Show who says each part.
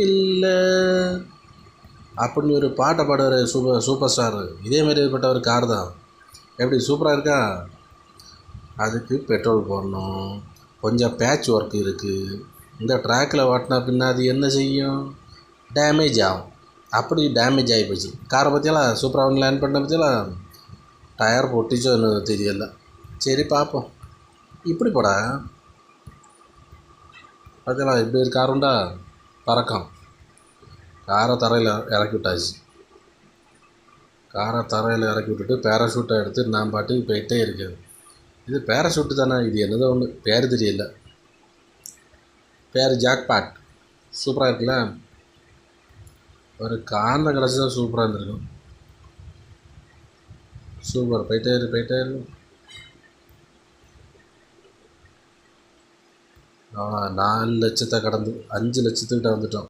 Speaker 1: இல்லை அப்படின்னு ஒரு பாட்டை பாடுவார் சூப்பர் ஸ்டார். இதேமாரி ஏற்பட்ட ஒரு கார் தான். எப்படி சூப்பராக இருக்கா? அதுக்கு பெட்ரோல் போடணும், கொஞ்சம் பேட்ச் ஒர்க் இருக்குது. இந்த ட்ராக்கில் ஓட்டினா பின்னா அது என்ன செய்யும்? டேமேஜ் ஆகும். அப்படி டேமேஜ் ஆகி போச்சு காரை. பற்றியெல்லாம் சூப்பராக ஒன்று லேண்ட் பண்ண பற்றியெல்லாம் டயர் பொட்டிச்சோன்னு தெரியல. சரி பார்ப்போம். இப்படி போடா பார்த்தீங்களா, இப்படி ஒரு கார் உண்டா? பறக்கம். காரை தரையில் இறக்கி விட்டாச்சு. காரை தரையில் இறக்கி விட்டுட்டு பேராஷூட்டை எடுத்து நான் பாட்டுக்கு போயிட்டே இருக்கேன். இது பேராஷூட்டு தானே? இது என்னதோ ஒன்று பேர் தெரியல. பேர் ஜாக்பாட். சூப்பராக இருக்குல்ல? ஒரு காரணம் கிடச்சி தான் சூப்பராக இருந்திருக்கும். சூப்பர். போயிட்டே இரு. அவ்வளோ 4 லட்சத்தை கடந்து 5 லட்சத்துக்கிட்ட வந்துட்டோம்.